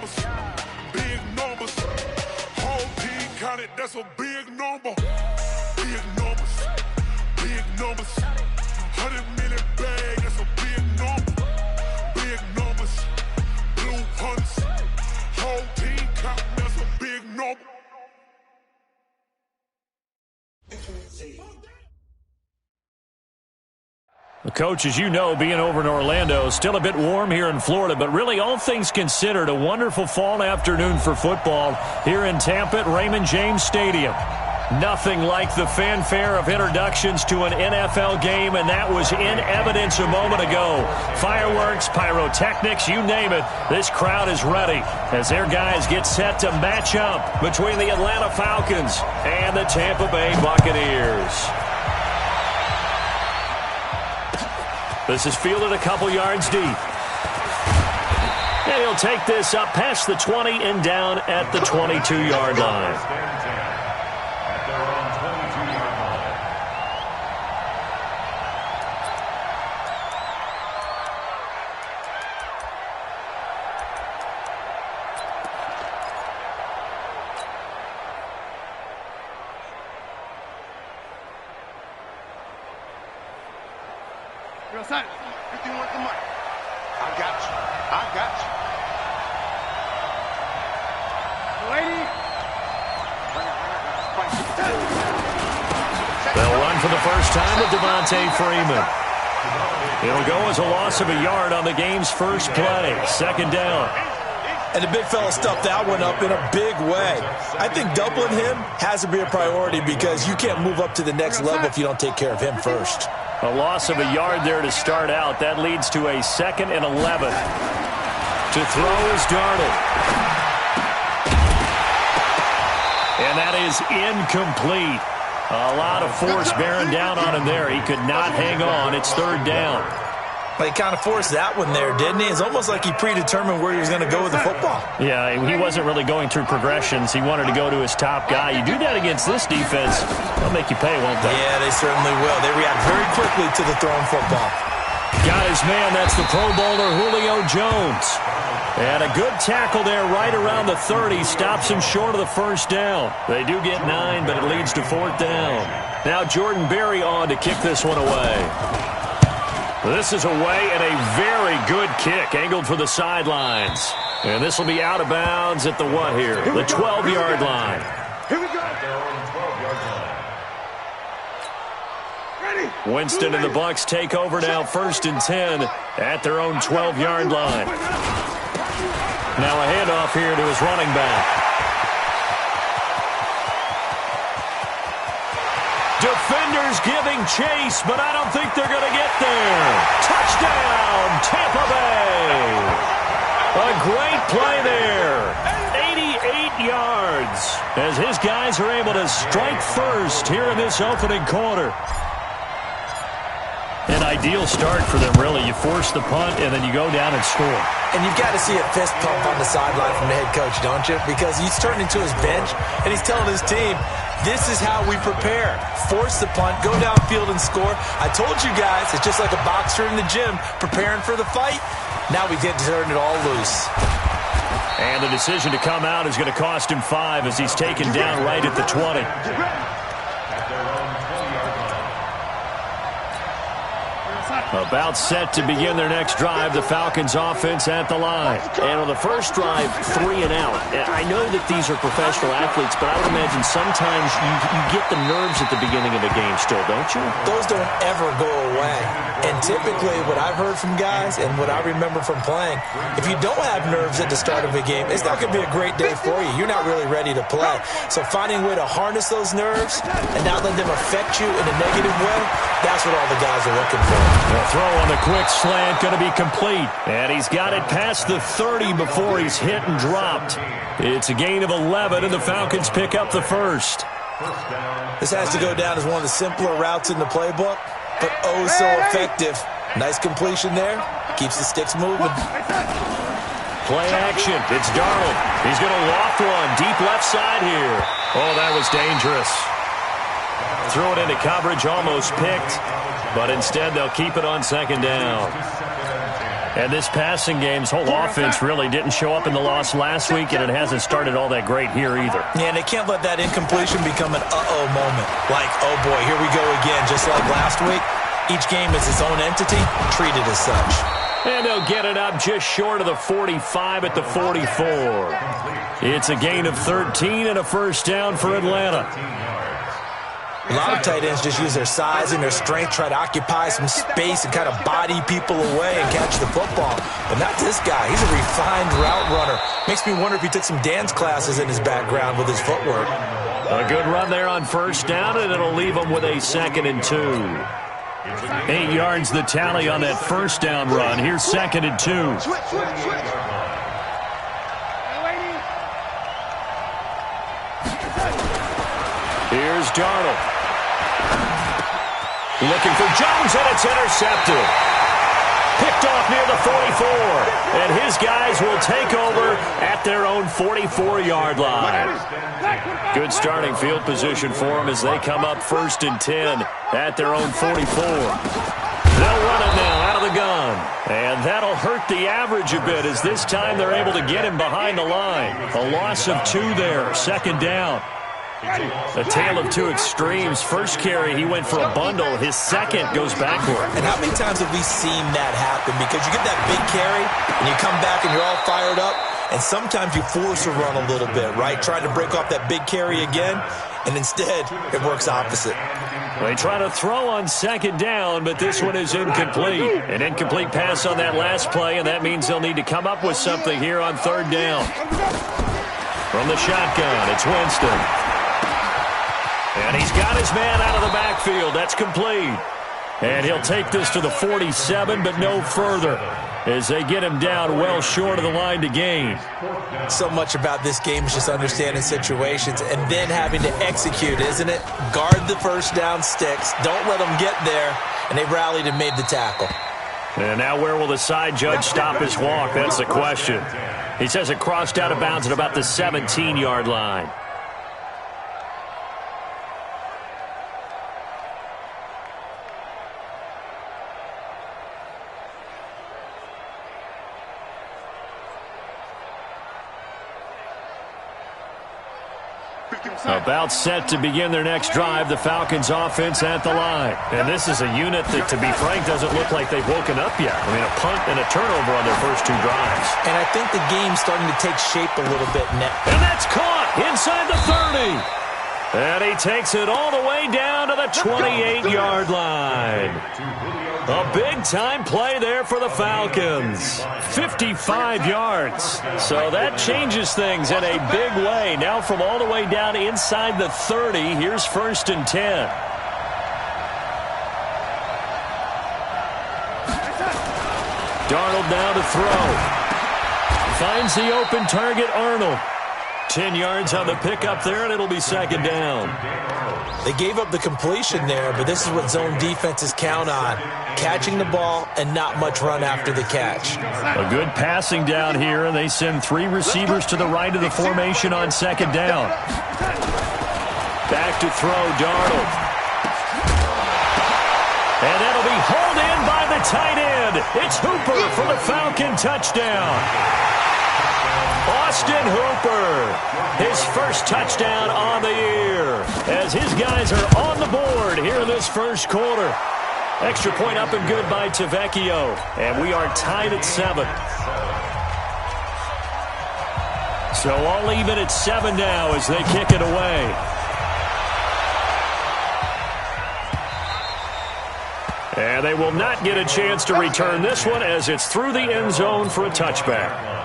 numbers, big numbers. Whole team counted, that's a big number. Big numbers, big numbers. 100 million bag, that's a big number. Big numbers, blue hunts. Whole team counting, that's a big number. Coach, as you know, being over in Orlando, still a bit warm here in Florida, but really all things considered, a wonderful fall afternoon for football here in Tampa at Raymond James Stadium. Nothing like the fanfare of introductions to an NFL game, and that was in evidence a moment ago. Fireworks, pyrotechnics, you name it, this crowd is ready as their guys get set to match up between the Atlanta Falcons and the Tampa Bay Buccaneers. This is fielded a couple yards deep. And he'll take this up past the 20 and down at the 22-yard line. Son, 51 the money. I got you. I got you. They'll run for the first time with Devontae Freeman. It'll go as a loss of a yard on the game's first play. Second down. And the big fella stuffed that one up in a big way. I think doubling him has to be a priority because you can't move up to the next level if you don't take care of him first. A loss of a yard there to start out. That leads to a 2nd and 11. To throw is Darnold. And that is incomplete. A lot of force bearing down on him there. He could not hang on. It's 3rd down. He kind of forced that one there, didn't he? It's almost like he predetermined where he was going to go with the football. Yeah, he wasn't really going through progressions. He wanted to go to his top guy. You do that against this defense, they'll make you pay, won't they? Yeah, they certainly will. They react very quickly to the thrown football. Got his man. That's the Pro Bowler Julio Jones. And a good tackle there right around the 30. Stops him short of the first down. They do get 9, but it leads to 4th down. Now Jordan Berry on to kick this one away. This is away and a very good kick, angled for the sidelines. And this will be out of bounds at the what here? The 12-yard line. Here we go. Ready. Winston and the Bucs take over now, 1st and 10 at their own 12-yard line. Now a handoff here to his running back. Defenders giving chase, but I don't think they're going to get there. Touchdown, Tampa Bay. A great play there. 88 yards as his guys are able to strike first here in this opening quarter. An ideal start for them, really. You force the punt, and then you go down and score. And you've got to see a fist pump on the sideline from the head coach, don't you? Because he's turning to his bench, and he's telling his team, this is how we prepare. Force the punt, go downfield and score. I told you guys, it's just like a boxer in the gym preparing for the fight. Now we get to turn it all loose. And the decision to come out is going to cost him 5 as he's taken down right at the 20. About set to begin their next drive, the Falcons offense at the line. And on the first drive, 3 and out. I know that these are professional athletes, but I would imagine sometimes you get the nerves at the beginning of a game still, don't you? Those don't ever go away. And typically what I've heard from guys and what I remember from playing, if you don't have nerves at the start of a game, it's not going to be a great day for you. You're not really ready to play. So finding a way to harness those nerves and not let them affect you in a negative way, that's what all the guys are looking for. The throw on the quick slant going to be complete. And he's got it past the 30 before he's hit and dropped. It's a gain of 11, and the Falcons pick up the first. This has to go down as one of the simpler routes in the playbook, but oh so effective. Nice completion there. Keeps the sticks moving. Play action. It's Darnold. He's going to loft one. Deep left side here. Oh, that was dangerous. Threw it into coverage, almost picked. But instead, they'll keep it on 2nd down. And this passing game's whole offense really didn't show up in the loss last week, and it hasn't started all that great here either. Yeah, and they can't let that incompletion become an uh-oh moment. Like, oh boy, here we go again, just like last week. Each game is its own entity, treated as such. And they'll get it up just short of the 45 at the 44. It's a gain of 13 and a first down for Atlanta. A lot of tight ends just use their size and their strength, try to occupy some space and kind of body people away and catch the football. But not this guy. He's a refined route runner. Makes me wonder if he took some dance classes in his background with his footwork. A good run there on first down, and it'll leave him with a 2nd and 2. 8 yards the tally on that first down run. Here's 2nd and 2. Here's Darnold. Looking for Jones, and it's intercepted. Picked off near the 44. And his guys will take over at their own 44-yard line. Good starting field position for them as they come up 1st and 10 at their own 44. They'll run it now out of the gun. And that'll hurt the average a bit as this time they're able to get him behind the line. A loss of 2 there, 2nd down. A tale of two extremes. First carry, he went for a bundle. His second goes backward. And how many times have we seen that happen? Because you get that big carry, and you come back and you're all fired up, and sometimes you force a run a little bit, right? Trying to break off that big carry again, and instead it works opposite. They try to throw on 2nd down, but this one is incomplete. An incomplete pass on that last play, and that means they'll need to come up with something here on 3rd down. From the shotgun, it's Winston. And he's got his man out of the backfield. That's complete. And he'll take this to the 47, but no further, as they get him down well short of the line to gain. So much about this game is just understanding situations and then having to execute, isn't it? Guard the first down sticks. Don't let them get there. And they rallied and made the tackle. And now where will the side judge stop his walk? That's the question. He says it crossed out of bounds at about the 17-yard line. About set to begin their next drive, the Falcons offense at the line. And this is a unit that, to be frank, doesn't look like they've woken up yet. I mean, a punt and a turnover on their first 2 drives. And I think the game's starting to take shape a little bit now. And that's caught inside the 30. And he takes it all the way down to the 28-yard line. A big-time play there for the Falcons. 55 yards. So that changes things in a big way. Now from all the way down inside the 30, here's 1st and 10. Darnold now to throw. Finds the open target, Arnold. 10 yards on the pickup there, and it'll be 2nd down. They gave up the completion there, but this is what zone defenses count on. Catching the ball and not much run after the catch. A good passing down here, and they send 3 receivers to the right of the formation on 2nd down. Back to throw, Darnold. And that'll be hauled in by the tight end. It's Hooper for the Falcon touchdown. Austin Hooper, his first touchdown on the year, as his guys are on the board here in this first quarter. Extra point up and good by Tavecchio, and we are tied at 7. So all even at 7 now as they kick it away. And they will not get a chance to return this one as it's through the end zone for a touchback.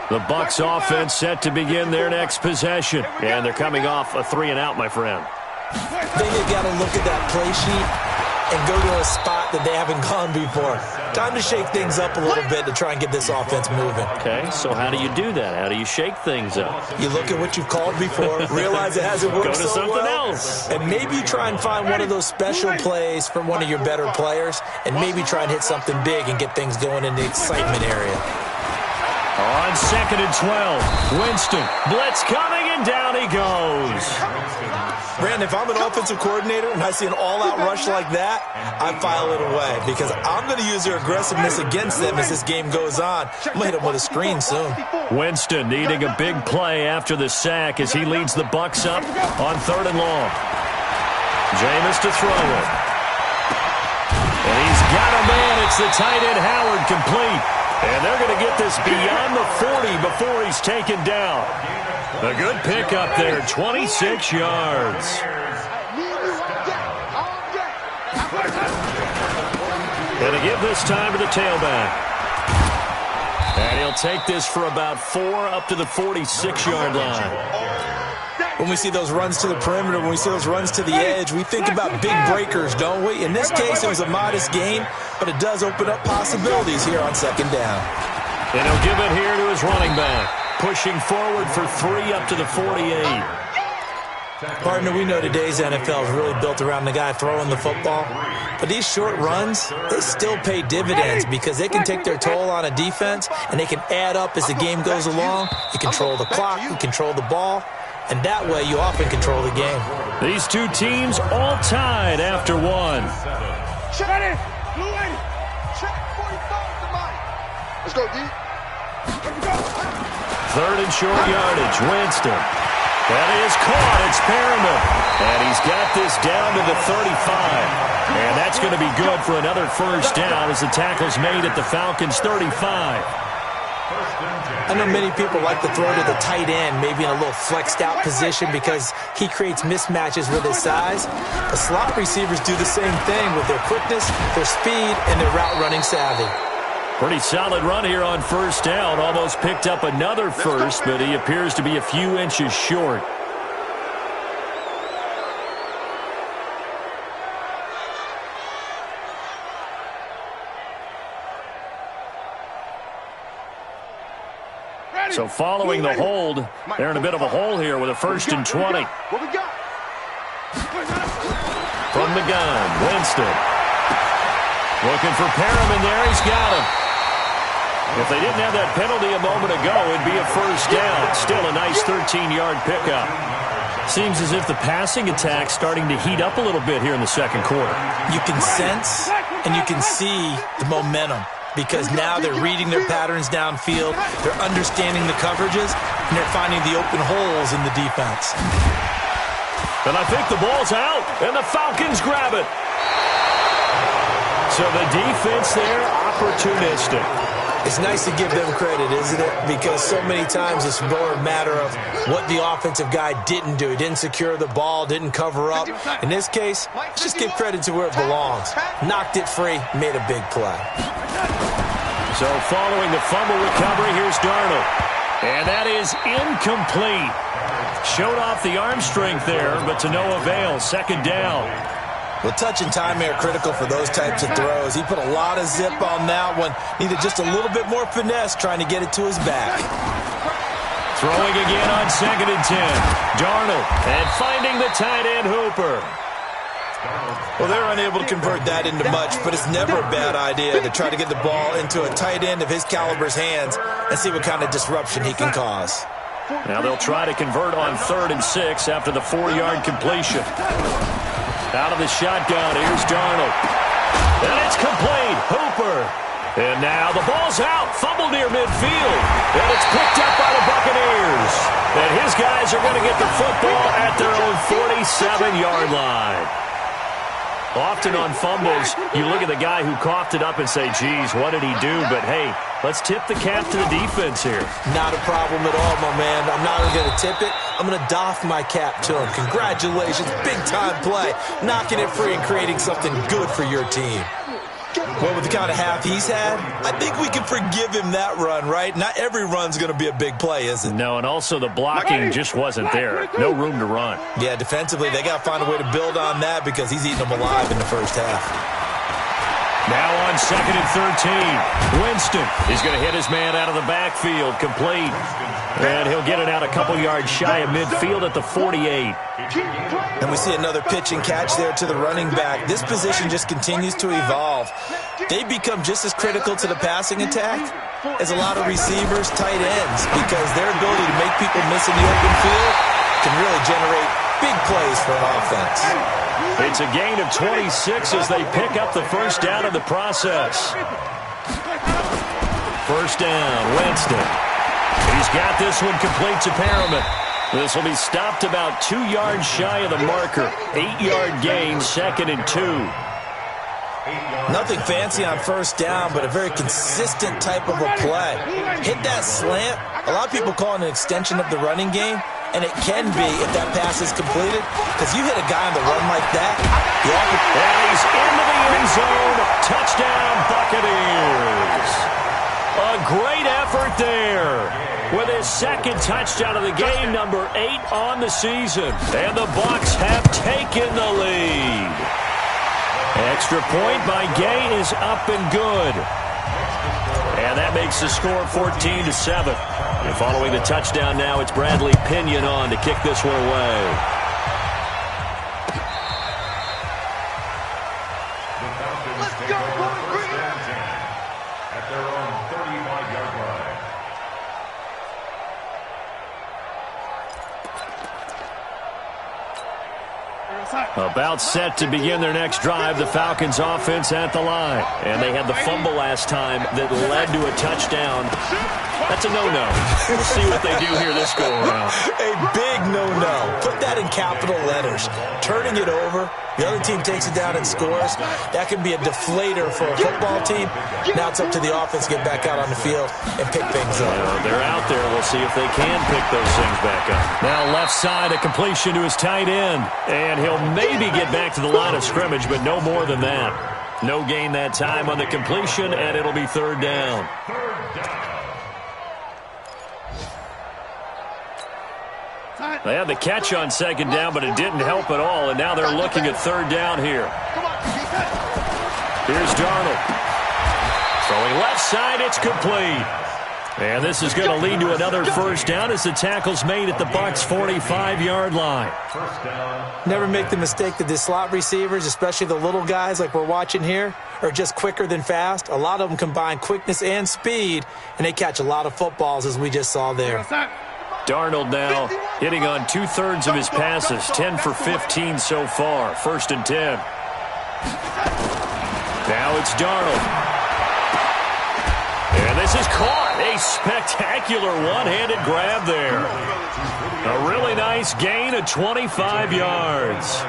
The Bucs offense set to begin their next possession. And they're coming off a 3-and-out, my friend. Then you got to look at that play sheet and go to a spot that they haven't gone before. Time to shake things up a little bit to try and get this offense moving. Okay, so how do you do that? How do you shake things up? You look at what you've called before, realize it hasn't worked Go to so something well, else. and maybe try and find one of those special plays from one of your better players, and maybe try and hit something big and get things going in the excitement area. On 2nd and 12, Winston. Blitz coming, and down he goes. Brandon, if I'm an offensive coordinator and I see an all-out rush like that, I file it away because I'm going to use their aggressiveness against them as this game goes on. I'm going to hit them with a screen soon. Winston needing a big play after the sack as he leads the Bucs up on 3rd and long. Jameis to throw it. And he's got a man. It's the tight end Howard, complete. And they're going to get this beyond the 40 before he's taken down. A good pick up there, 26 yards. And to give this time to the tailback. And he'll take this for about 4 up to the 46-yard line. When we see those runs to the perimeter, when we see those runs to the edge, we think about big breakers, don't we? In this case, it was a modest gain, but it does open up possibilities here on 2nd down. And he'll give it here to his running back, pushing forward for 3 up to the 48. Partner, we know today's NFL is really built around the guy throwing the football, but these short runs, they still pay dividends because they can take their toll on a defense, and they can add up as the game goes along. You control the clock, you control the ball, and that way you often control the game. These two teams all tied after one. Check it. Blue 80. Check 45 to mine. Let's go, D. 3rd and short yardage. Winston. That is caught. It's Perriman. And he's got this down to the 35. And that's going to be good for another first down as the tackle's made at the Falcons' 35. I know many people like to throw to the tight end, maybe in a little flexed out position because he creates mismatches with his size. But slot receivers do the same thing with their quickness, their speed, and their route running savvy. Pretty solid run here on first down. Almost picked up another first, but he appears to be a few inches short. So following the hold, they're in a bit of a hole here with a 1st and 20. What we got? From the gun, Winston. Looking for Perriman there. He's got him. If they didn't have that penalty a moment ago, it'd be a first down. Still a nice 13-yard pickup. Seems as if the passing attack's starting to heat up a little bit here in the 2nd quarter. You can sense and you can see the momentum, because now they're reading their patterns downfield, they're understanding the coverages, and they're finding the open holes in the defense. And I think the ball's out, and the Falcons grab it. So the defense there, opportunistic. It's nice to give them credit, isn't it? Because so many times it's more a matter of what the offensive guy didn't do. He didn't secure the ball, didn't cover up. In this case, let's just give credit to where it belongs. Knocked it free, made a big play. So following the fumble recovery, here's Darnold. And that is incomplete. Showed off the arm strength there, but to no avail. 2nd down. Well, touch and time are critical for those types of throws. He put a lot of zip on that one. Needed just a little bit more finesse trying to get it to his back. Throwing again on 2nd and 10. Darnold, and finding the tight end Hooper. Well, they're unable to convert that into much, but it's never a bad idea to try to get the ball into a tight end of his caliber's hands and see what kind of disruption he can cause. Now they'll try to convert on 3rd and 6 after the 4-yard completion. Out of the shotgun, here's Darnold. And it's complete. Hooper. And now the ball's out. Fumble near midfield. And it's picked up by the Buccaneers. And his guys are going to get the football at their own 47-yard line. Often on fumbles, you look at the guy who coughed it up and say, geez, what did he do? But, hey, let's tip the cap to the defense here. Not a problem at all, my man. I'm not only going to tip it, I'm going to doff my cap to him. Congratulations, big-time play. Knocking it free and creating something good for your team. Well, with the kind of half he's had, I think we can forgive him that run, right? Not every run's going to be a big play, is it? No, and also the blocking just wasn't there. No room to run. Yeah, defensively, they got to find a way to build on that because he's eating them alive in the first half. Now on 2nd and 13. Winston is going to hit his man out of the backfield. Complete. And he'll get it out a couple yards shy of midfield at the 48. And we see another pitch and catch there to the running back. This position just continues to evolve. They become just as critical to the passing attack as a lot of receivers, tight ends, because their ability to make people miss in the open field can really generate big plays for an offense. It's a gain of 26 as they pick up the first down in the process. First down, Winston. He's got this one complete to Perriman. This will be stopped about 2 yards shy of the marker. 8-yard gain, 2nd and 2. Nothing fancy on first down, but a very consistent type of a play. Hit that slant. A lot of people call it an extension of the running game, and it can be if that pass is completed, because you hit a guy on the run like that. And he's into the end zone. Touchdown, Buccaneers. A great effort there with his second touchdown of the game, number 8 on the season. And the Bucs have taken the lead. Extra point by Gay is up and good. And that makes the score 14-7. And following the touchdown now, it's Bradley Pinion on to kick this one away. Let's go, boys, bring it. At their own 35-yard line. About set to begin their next drive, the Falcons offense at the line. And they had the fumble last time that led to a touchdown. That's a no-no. We'll see what they do here this go-around. A big no-no. Put that in capital letters. Turning it over, the other team takes it down and scores. That can be a deflator for a football team. Now it's up to the offense to get back out on the field and pick things up. They're out there. We'll see if they can pick those things back up. Now left side, a completion to his tight end. And he'll maybe get back to the line of scrimmage, but no more than that. No gain that time on the completion, and it'll be third down. They had the catch on second down, but it didn't help at all, and now they're looking at third down here. Here's Darnold. Throwing left side, it's complete. And this is going to lead to another first down as the tackle's made at the Bucs' 45-yard line. Never make the mistake that the slot receivers, especially the little guys like we're watching here, are just quicker than fast. A lot of them combine quickness and speed, and they catch a lot of footballs, as we just saw there. Darnold now hitting on 2/3 of his passes, 10 for 15 so far. 1st and 10. Now it's Darnold. And this is caught. A spectacular one-handed grab there. A really nice gain of 25 yards.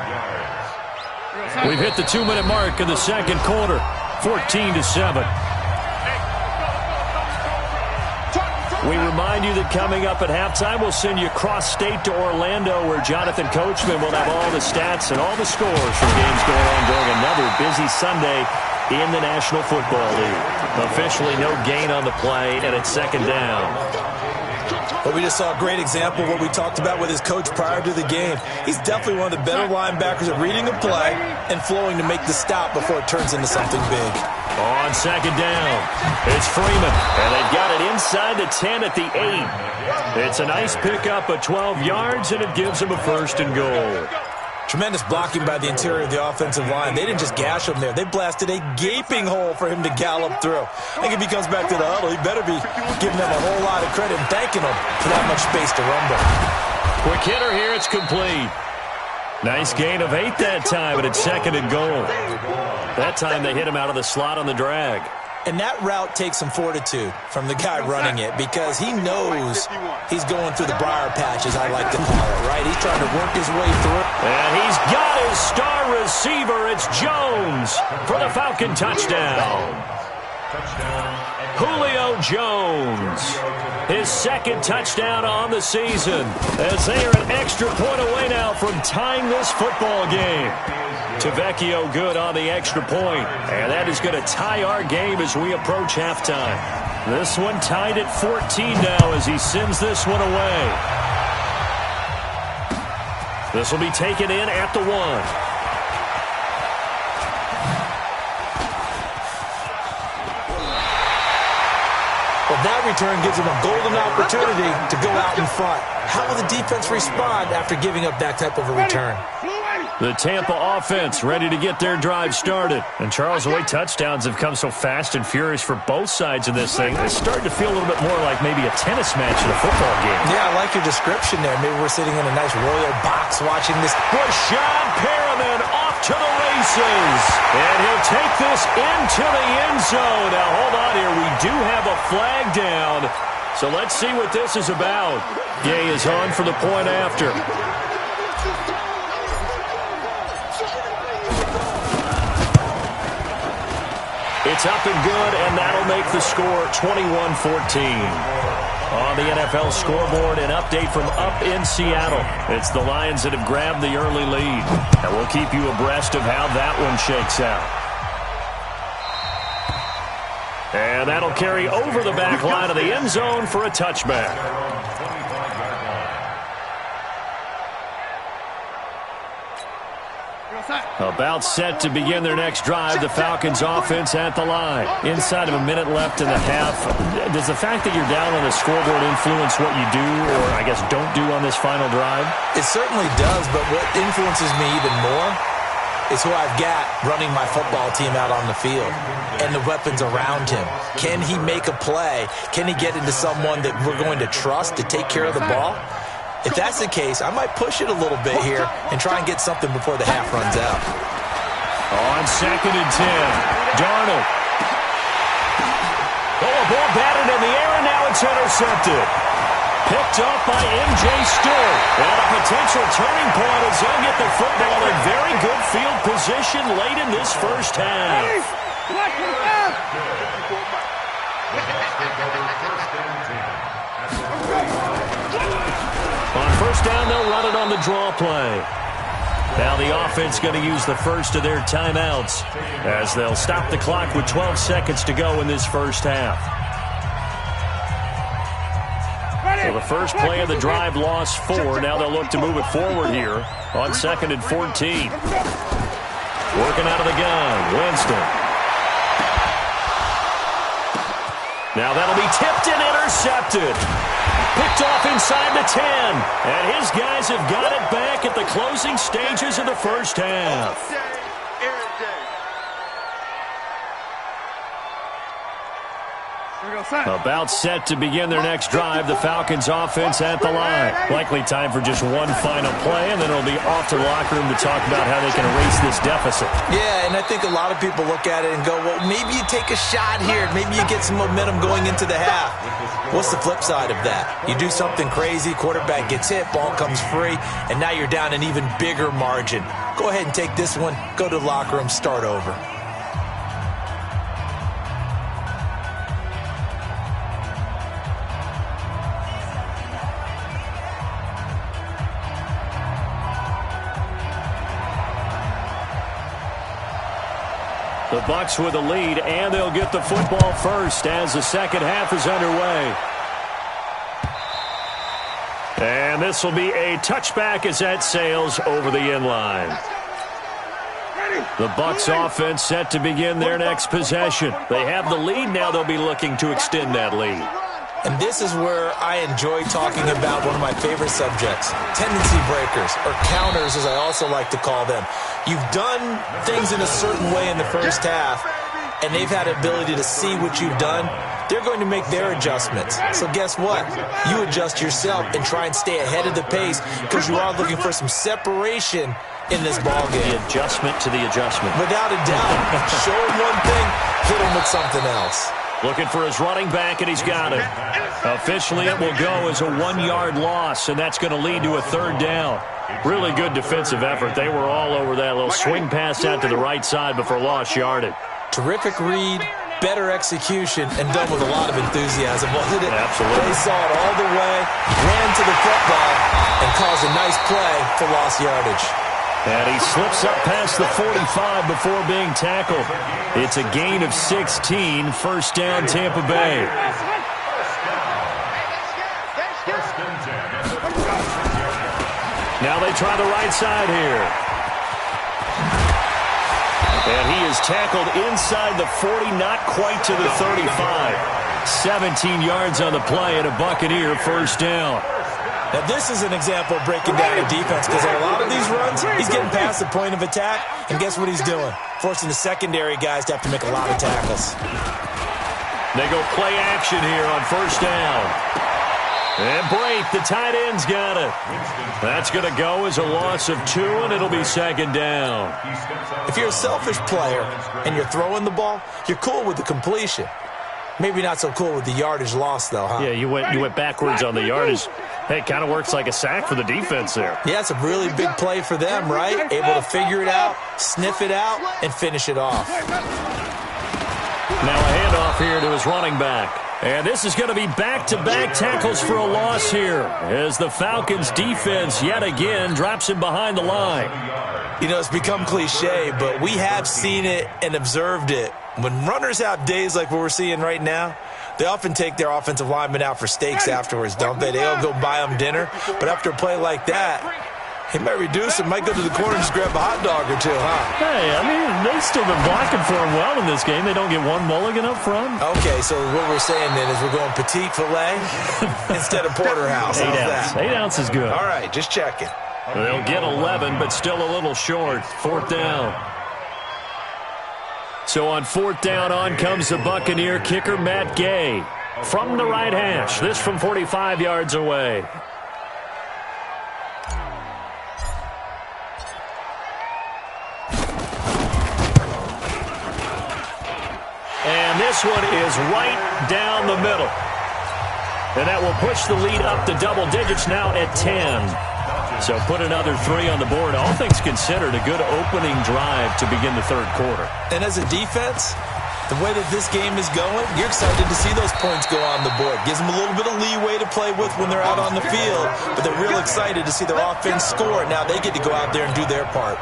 We've hit the 2-minute mark in the second quarter. 14-7. We remind you that coming up at halftime, we'll send you cross-state to Orlando, where Jonathan Coachman will have all the stats and all the scores from games going on during another busy Sunday in the National Football League. Officially no gain on the play, and it's second down. But we just saw a great example of what we talked about with his coach prior to the game. He's definitely one of the better linebackers at reading a play and flowing to make the stop before it turns into something big. On second down, it's Freeman, and they've got it inside the 10 at the 8. It's a nice pickup of 12 yards, and it gives them a 1st and goal. Tremendous blocking by the interior of the offensive line. They didn't just gash him there. They blasted a gaping hole for him to gallop through. I think if he comes back to the huddle, he better be giving them a whole lot of credit and thanking them for that much space to rumble. Quick hitter here, it's complete. Nice gain of 8 that time, and it's 2nd and goal. That time they hit him out of the slot on the drag. And that route takes some fortitude from the guy running it, because he knows he's going through the briar patch, as I like to call it, right? He's trying to work his way through. And he's got his star receiver. It's Jones for the Falcon touchdown. Julio Jones, his 2nd touchdown on the season, as they are an extra point away now from tying this football game. Tavecchio good on the extra point, and that is going to tie our game as we approach halftime. This one tied at 14 now as he sends this one away. This will be taken in at the 1. Well, that return gives them a golden opportunity to go out in front. How will the defense respond after giving up that type of a return? The Tampa offense ready to get their drive started. And, Charles, the way touchdowns have come so fast and furious for both sides of this thing, it's starting to feel a little bit more like maybe a tennis match in a football game. Yeah, I like your description there. Maybe we're sitting in a nice royal box watching this. Rashad Perriman off to the races. And he'll take this into the end zone. Now, hold on here. We do have a flag down. So let's see what this is about. Gay is on for the point after. It's up and good, and that'll make the score 21-14. On the NFL scoreboard, an update from up in Seattle. It's the Lions that have grabbed the early lead. And we'll keep you abreast of how that one shakes out. And that'll carry over the back line of the end zone for a touchback. About set to begin their next drive, the Falcons offense at the line. Inside of a minute left in the half. Does the fact that you're down on the scoreboard influence what you do, or I guess don't do on this final drive? It certainly does, but what influences me even more is who I've got running my football team out on the field and the weapons around him. Can he make a play? Can he get into someone that we're going to trust to take care of the ball? If that's the case, I might push it a little bit here and try and get something before the half runs out. On 2nd and 10, Darnold. Oh, a ball batted in the air, and now it's intercepted. Picked up by M.J. Stewart. And a potential turning point as they'll get the football in very good field position late in this first half. On first down, they'll run it on the draw play. Now the offense going to use the first of their timeouts as they'll stop the clock with 12 seconds to go in this first half. So the first play of the drive lost 4. Now they'll look to move it forward here on 2nd and 14. Working out of the gun, Winston. Now that'll be tipped and intercepted. Picked off inside the 10. And his guys have got it back at the closing stages of the first half. About set to begin their next drive, the Falcons offense at the line. Likely time for just one final play, and then it'll be off to the locker room to talk about how they can erase this deficit. Yeah, and I think a lot of people look at it and go, well, maybe you take a shot here. Maybe you get some momentum going into the half. What's the flip side of that? You do something crazy, quarterback gets hit, ball comes free, and now you're down an even bigger margin. Go ahead and take this one, go to the locker room, start over. The Bucs with a lead, and they'll get the football first as the second half is underway. And this will be a touchback as that sails over the end line. The Bucs offense set to begin their next possession. They have the lead. Now they'll be looking to extend that lead. And this is where I enjoy talking about one of my favorite subjects, tendency breakers, or counters as I also like to call them. You've done things in a certain way in the first half, and they've had the ability to see what you've done. They're going to make their adjustments. So guess what? You adjust yourself and try and stay ahead of the pace because you are looking for some separation in this ballgame. The adjustment to the adjustment. Without a doubt. Show him one thing, hit him with something else. Looking for his running back, and he's got him. Officially, it will go as a 1-yard loss, and that's going to lead to a third down. Really good defensive effort. They were all over that little swing pass out to the right side before lost yardage. Terrific read, better execution, and done with a lot of enthusiasm, wasn't it? Absolutely. They saw it all the way, ran to the football, and caused a nice play for lost yardage. And he slips up past the 45 before being tackled. It's a gain of 16, first down Tampa Bay. Now they try the right side here. And he is tackled inside the 40, not quite to the 35. 17 yards on the play and a Buccaneer first down. Now, this is an example of breaking down a defense because on a lot of these runs, he's getting past the point of attack, and guess what he's doing? Forcing the secondary guys to have to make a lot of tackles. They go play action here on first down. And Brate, the tight end's got it. That's going to go as a loss of 2, and it'll be second down. If you're a selfish player and you're throwing the ball, you're cool with the completion. Maybe not so cool with the yardage loss, though, huh? Yeah, you went backwards on the yardage. Hey, it kind of works like a sack for the defense there. Yeah, it's a really big play for them, right? Able to figure it out, sniff it out, and finish it off. Now a handoff here to his running back. And this is going to be back-to-back tackles for a loss here as the Falcons' defense yet again drops him behind the line. You know, it's become cliche, but we have seen it and observed it. When runners have days like what we're seeing right now, they often take their offensive linemen out for steaks afterwards, don't they? They'll go buy them dinner. But after a play like that, he might reduce it, might go to the corner and just grab a hot dog or two, huh? Hey, I mean, they've still been blocking for him well in this game. They don't get one mulligan up front. Okay, so what we're saying then is we're going petite filet instead of porterhouse. 8 ounce. 8 ounce is good. All right, just checking. They'll get 11, but still a little short. Fourth down. So on fourth down, on comes the Buccaneer kicker, Matt Gay. From the right hash, this from 45 yards away. And this one is right down the middle. And that will push the lead up to double digits now at 10. So put another 3 on the board. All things considered, a good opening drive to begin the third quarter. And as a defense, the way that this game is going, you're excited to see those points go on the board. Gives them a little bit of leeway to play with when they're out on the field, but they're real excited to see their offense score. Now they get to go out there and do their part.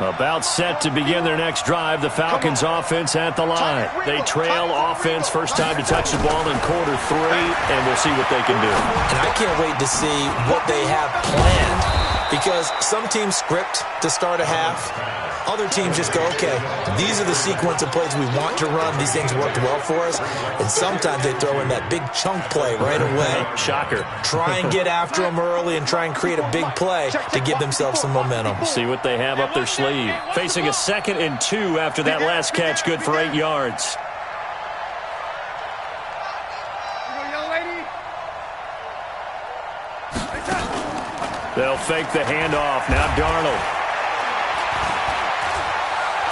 About set to begin their next drive. The Falcons offense at the line. They trail offense. First time to touch the ball in quarter 3, and we'll see what they can do. And I can't wait to see what they have planned, because some teams script to start a half. Other teams just go, okay, these are the sequence of plays we want to run. These things worked well for us. And sometimes they throw in that big chunk play right away. Shocker. Try and get after them early and try and create a big play to give themselves some momentum. See what they have up their sleeve. Facing a 2nd and 2 after that last catch, good for 8 yards. They'll fake the handoff. Now Darnold.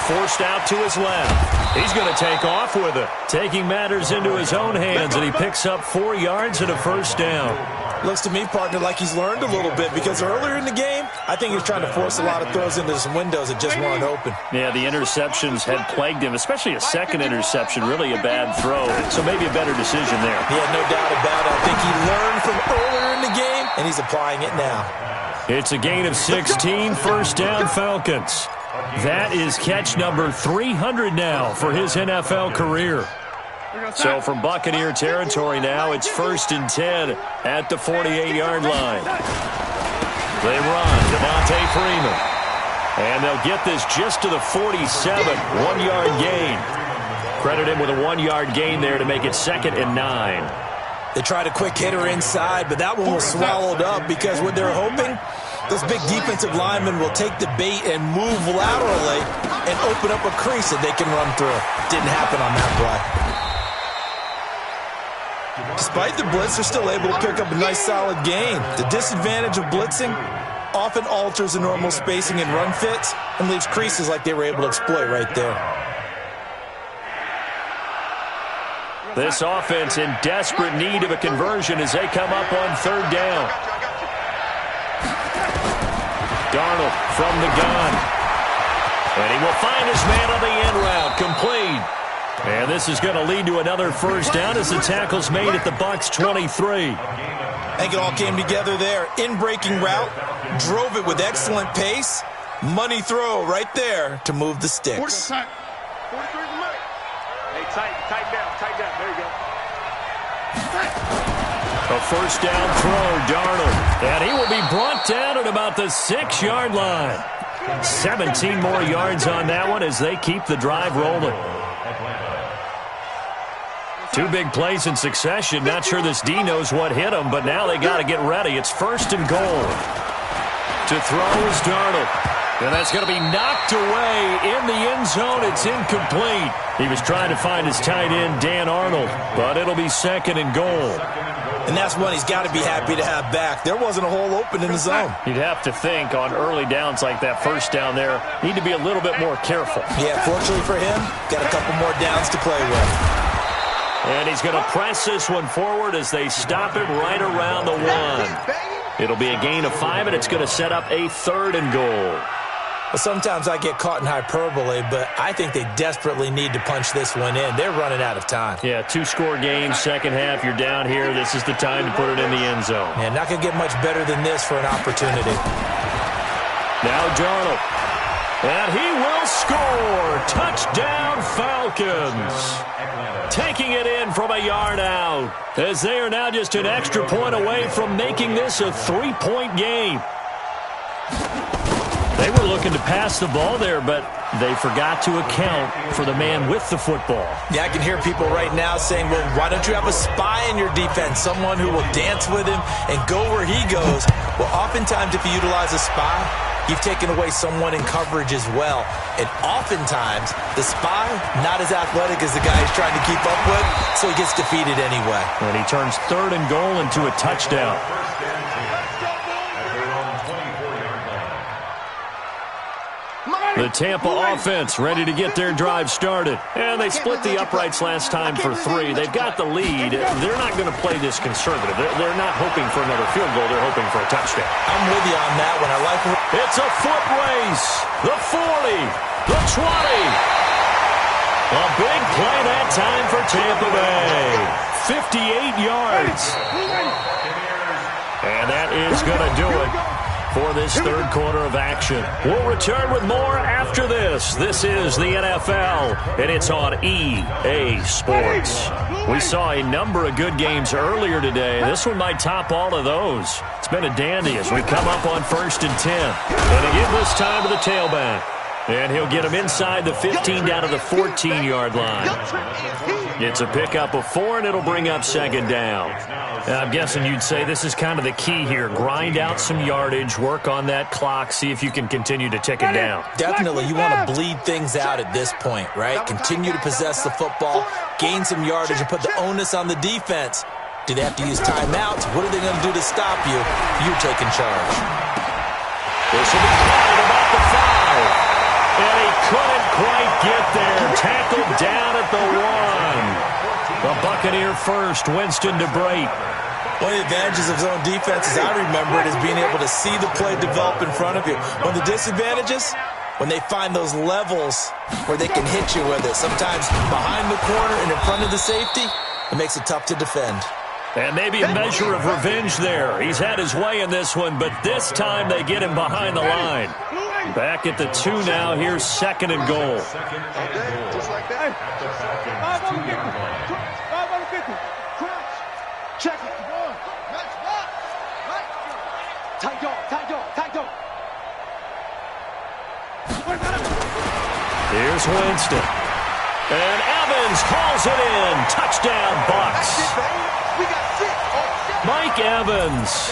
Forced out to his left. He's going to take off with it. Taking matters into his own hands, and he picks up 4 yards and a first down. Looks to me, partner, like he's learned a little bit, because earlier in the game, I think he was trying to force a lot of throws into some windows that just weren't open. Yeah, the interceptions had plagued him, especially a second interception, really a bad throw. So maybe a better decision there. Yeah, no doubt about it. I think he learned from earlier in the game, and he's applying it now. It's a gain of 16, first down Falcons. That is catch number 300 now for his NFL career. So from Buccaneer territory now, it's 1st and 10 at the 48-yard line. They run, Devontae Freeman. And they'll get this just to the 47, 1-yard gain. Credit him with a 1-yard gain there to make it 2nd and 9. They tried a quick hitter inside, but that one was swallowed up because what they're hoping, those big defensive linemen will take the bait and move laterally and open up a crease that they can run through. Didn't happen on that play. Despite the blitz, they're still able to pick up a nice solid gain. The disadvantage of blitzing often alters the normal spacing and run fits and leaves creases like they were able to exploit right there. This offense in desperate need of a conversion as they come up on 3rd down. Darnold from the gun. And he will find his man on the end route. Complete. And this is going to lead to another first down as the tackle's made at the Bucs 23. I think it all came together there. In-breaking route. Drove it with excellent pace. Money throw right there to move the sticks. 43 the money. Hey, tight down. There you go. A first down throw, Darnold. And he will be brought down at about the 6-yard line. 17 more yards on that one as they keep the drive rolling. 2 big plays in succession. Not sure this D knows what hit him, but now they got to get ready. It's first and goal. To throw is Darnold. And that's going to be knocked away in the end zone. It's incomplete. He was trying to find his tight end, Dan Arnold, but it'll be second and goal. And that's one he's got to be happy to have back. There wasn't a hole open in the zone. You'd have to think on early downs like that first down there, need to be a little bit more careful. Yeah, fortunately for him, got a couple more downs to play with. And he's going to press this one forward as they stop it right around the 1. It'll be a gain of 5, and it's going to set up a third and goal. Well, sometimes I get caught in hyperbole, but I think they desperately need to punch this one in. They're running out of time. Yeah, 2-score game, second half, you're down here. This is the time to put it in the end zone. Yeah, not going to get much better than this for an opportunity. Now Darnold. And he will score. Touchdown, Falcons. Taking it in from a yard out, as they are now just an extra point away from making this a 3-point game. They were looking to pass the ball there, but they forgot to account for the man with the football. Yeah, I can hear people right now saying, well, why don't you have a spy in your defense, someone who will dance with him and go where he goes? Well, oftentimes if you utilize a spy, you've taken away someone in coverage as well. And oftentimes, the spy, not as athletic as the guy he's trying to keep up with, so he gets defeated anyway. And he turns third and goal into a touchdown. The Tampa offense ready to get their drive started. And they split the uprights last time for 3. They've got the lead. They're not going to play this conservative. They're not hoping for another field goal. They're hoping for a touchdown. I'm with you on that one. I like it. It's a foot race. The 40. The 20. A big play that time for Tampa Bay. 58 yards. And that is going to do it for this third quarter of action. We'll return with more after this. This is the NFL, and it's on EA Sports. We saw a number of good games earlier today. This one might top all of those. It's been a dandy as we come up on 1st and 10. And again this time to the tailback. And he'll get him inside the 15 down to the 14-yard line. It's a pickup of 4, and it'll bring up second down. I'm guessing you'd say this is kind of the key here. Grind out some yardage, work on that clock, see if you can continue to tick it down. Definitely. You want to bleed things out at this point, right? Continue to possess the football, gain some yardage, and put the onus on the defense. Do they have to use timeouts? What are they going to do to stop you? You're taking charge. This will be caught about the 5. And he couldn't quite get there. Tackled down at the 1. The Buccaneer first, Winston DeBrate. One of the advantages of zone defense, as I remember it, is being able to see the play develop in front of you. One of the disadvantages, when they find those levels where they can hit you with it. Sometimes behind the corner and in front of the safety, it makes it tough to defend. And maybe a measure of revenge there. He's had his way in this one, but this time they get him behind the line. Back at the 2 now. Here's second and goal. Just like that. Check it. Tight dog. Here's Winston. And Evans calls it in. Touchdown, Bucs. Mike Evans,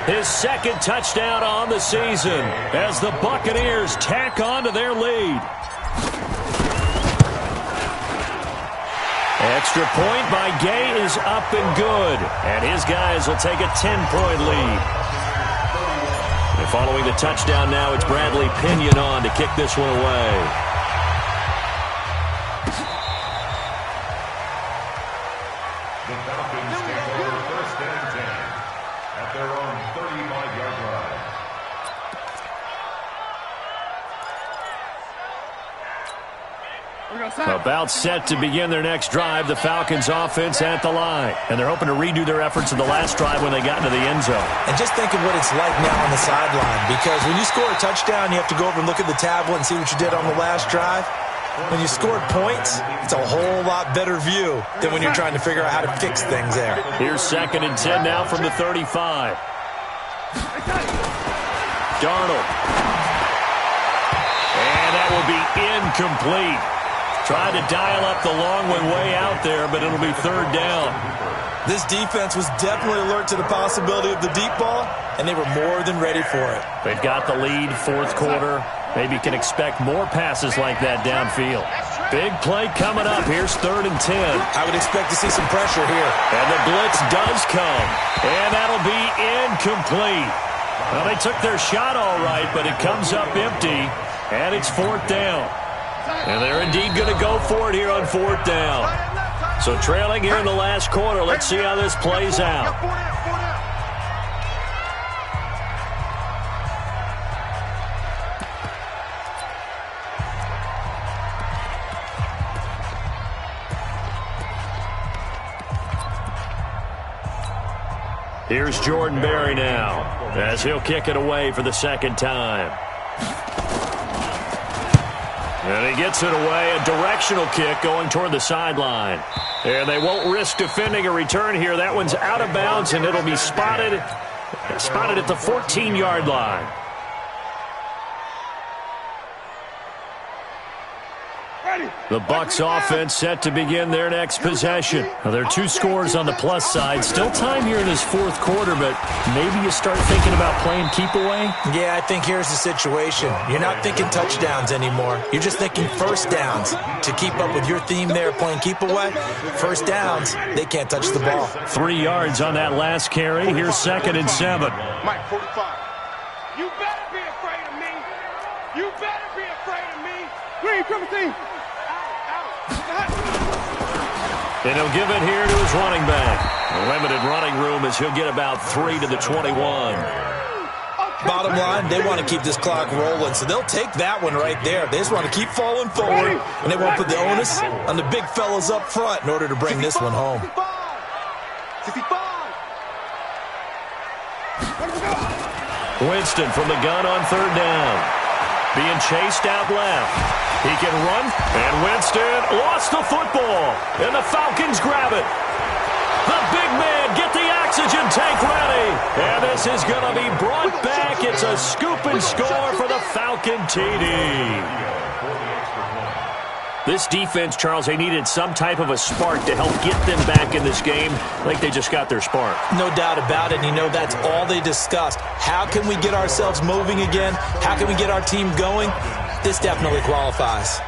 his second touchdown on the season as the Buccaneers tack on to their lead. Extra point by Gay is up and good, and his guys will take a 10-point lead. And following the touchdown now, it's Bradley Pinion on to kick this one away. About set to begin their next drive, the Falcons offense at the line. And they're hoping to redo their efforts of the last drive when they got into the end zone. And just think of what it's like now on the sideline, because when you score a touchdown, you have to go over and look at the tablet and see what you did on the last drive. When you scored points, it's a whole lot better view than when you're trying to figure out how to fix things there. Here's 2nd and 10 now from the 35. Darnold. And that will be incomplete. Tried to dial up the long one way out there, but it'll be 3rd down. This defense was definitely alert to the possibility of the deep ball, and they were more than ready for it. They've got the lead, 4th quarter. Maybe can expect more passes like that downfield. Big play coming up. Here's 3rd and 10. I would expect to see some pressure here. And the blitz does come. And that'll be incomplete. Well, they took their shot all right, but it comes up empty. And it's 4th down. And they're indeed going to go for it here on 4th down. So trailing here in the last quarter. Let's see how this plays out. Here's Jordan Berry now, as he'll kick it away for the 2nd time. And he gets it away, a directional kick going toward the sideline. And they won't risk defending a return here. That one's out of bounds, and it'll be spotted at the 14-yard line. The Bucs offense set to begin their next possession. Now, there are 2 scores on the plus side. Still time here in this 4th quarter, but maybe you start thinking about playing keep away? Yeah, I think here's the situation. You're not thinking touchdowns anymore. You're just thinking 1st downs. To keep up with your theme there, playing keep away, 1st downs, they can't touch the ball. 3 yards on that last carry. Here's 2nd and 7. Mike, 45. You better be afraid of me. You better be afraid of me. Green, triple team. And he'll give it here to his running back. A limited running room as he'll get about 3 to the 21. Bottom line, they want to keep this clock rolling, so they'll take that one right there. They just want to keep falling forward, and they won't put the onus on the big fellas up front in order to bring this one home. 65. Winston from the gun on 3rd down. Being chased out left. He can run, and Winston lost the football, and the Falcons grab it. The big man, get the oxygen tank ready, and this is going to be brought back. It's a scoop and score for the Falcon TD. This defense, Charles, they needed some type of a spark to help get them back in this game. I think they just got their spark. No doubt about it, and you know that's all they discussed. How can we get ourselves moving again? How can we get our team going? This definitely qualifies.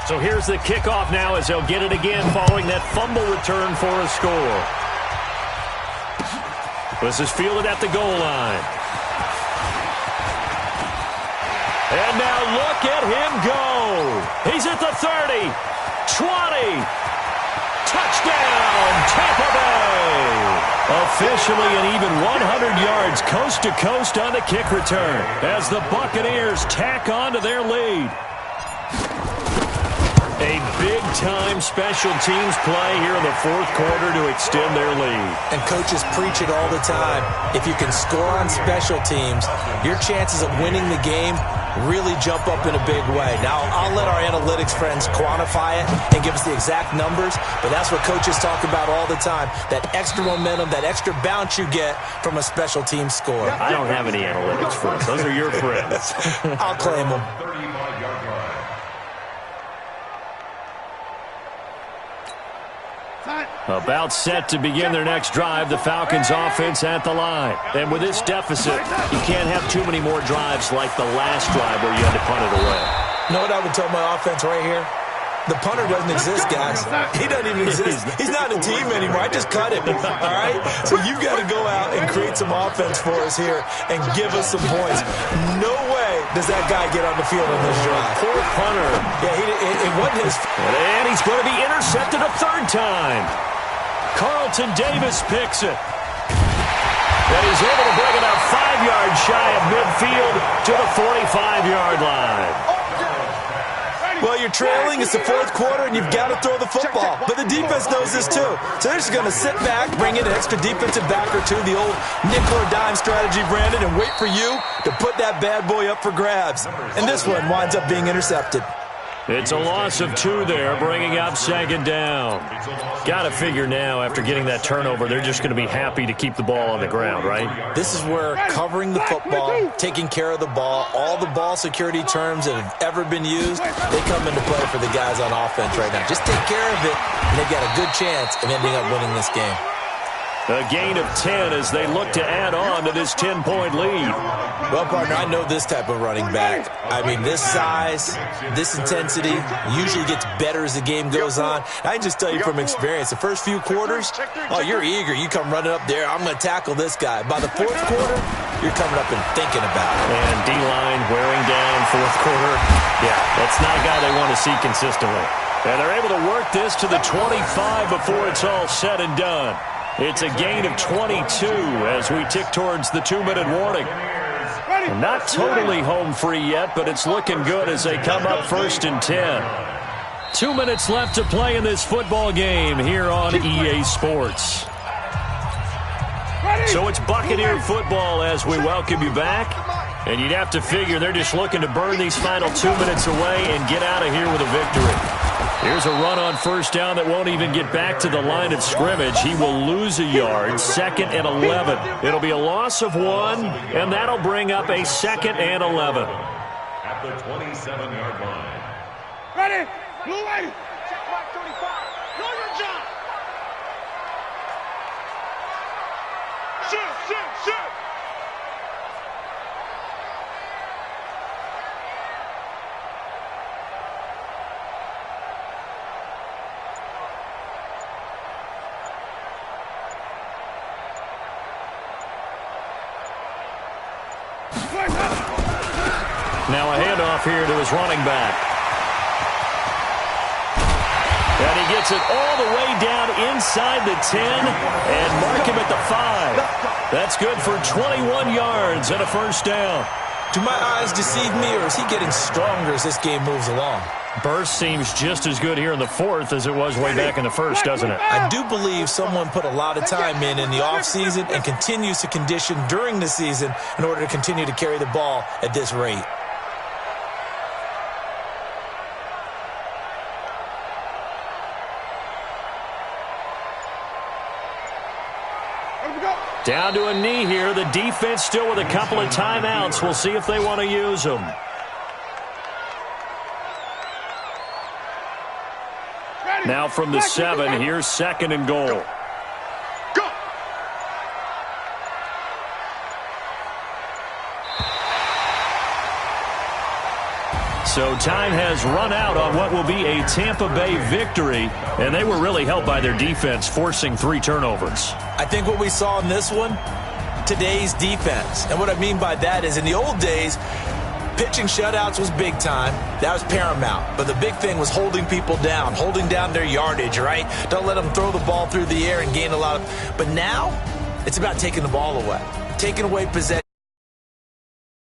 So here's the kickoff now as they'll get it again following that fumble return for a score. This is fielded at the goal line. And now look at him go. He's at the 30, 20. Touchdown, Tampa Bay. Officially an even 100 yards coast to coast on the kick return as the Buccaneers tack on to their lead. A big-time special teams play here in the 4th quarter to extend their lead. And coaches preach it all the time. If you can score on special teams, your chances of winning the game really jump up in a big way. Now, I'll let our analytics friends quantify it and give us the exact numbers, but that's what coaches talk about all the time, that extra momentum, that extra bounce you get from a special team score. I don't have any analytics friends. Those are your friends. I'll claim them. About set to begin their next drive, the Falcons offense at the line. And with this deficit, you can't have too many more drives like the last drive where you had to punt it away. You know what I would tell my offense right here? The punter doesn't exist, guys. He doesn't even exist. He's not a team anymore. I just cut him, all right? So you've got to go out and create some offense for us here and give us some points. No way does that guy get on the field on this drive. Poor punter. Yeah, it wasn't his. And he's going to be intercepted a 3rd time. Carlton Davis picks it. And he's able to bring it up 5 yards shy of midfield to the 45-yard line. Well, you're trailing. It's the 4th quarter, and you've got to throw the football. But the defense knows this, too. So they're just going to sit back, bring in an extra defensive back or two, the old nickel or dime strategy, Brandon, and wait for you to put that bad boy up for grabs. And this one winds up being intercepted. It's a loss of 2 there, bringing up second down. Got to figure now, after getting that turnover, they're just going to be happy to keep the ball on the ground, right? This is where covering the football, taking care of the ball, all the ball security terms that have ever been used, they come into play for the guys on offense right now. Just take care of it, and they've got a good chance of ending up winning this game. A gain of 10 as they look to add on to this 10-point lead. Well, partner, I know this type of running back. I mean, this size, this intensity usually gets better as the game goes on. I can just tell you from experience, the first few quarters, oh, you're eager. You come running up there, I'm going to tackle this guy. By the fourth quarter, you're coming up and thinking about it. And D-line wearing down fourth quarter. Yeah, that's not a guy they want to see consistently. And they're able to work this to the 25 before it's all said and done. It's a gain of 22 as we tick towards the 2-minute warning. And not totally home free yet, but it's looking good as they come up 1st and 10. 2 minutes left to play in this football game here on EA Sports. So it's Buccaneer football as we welcome you back. And you'd have to figure they're just looking to burn these final 2 minutes away and get out of here with a victory. Here's a run on first down that won't even get back to the line of scrimmage. He will lose a yard, 2nd and 11. It'll be a loss of 1, and that'll bring up a 2nd and 11. At the 27-yard line. Ready? Blue lady. Check mark 35. Know your job. Shoot. Now a handoff here to his running back. And he gets it all the way down inside the 10 and mark him at the 5. That's good for 21 yards and a first down. Do my eyes deceive me, or is he getting stronger as this game moves along? Burst seems just as good here in the 4th as it was way back in the 1st, doesn't it? I do believe someone put a lot of time in the offseason and continues to condition during the season in order to continue to carry the ball at this rate. Down to a knee here. The defense still with a couple of timeouts. We'll see if they want to use them. Now from the 7, here's 2nd and goal. Go. So time has run out on what will be a Tampa Bay victory, and they were really helped by their defense, forcing 3 turnovers. I think what we saw in this one, today's defense. And what I mean by that is in the old days, pitching shutouts was big time. That was paramount. But the big thing was holding people down, holding down their yardage, right? Don't let them throw the ball through the air and gain a lot of... But now, it's about taking the ball away, taking away possession.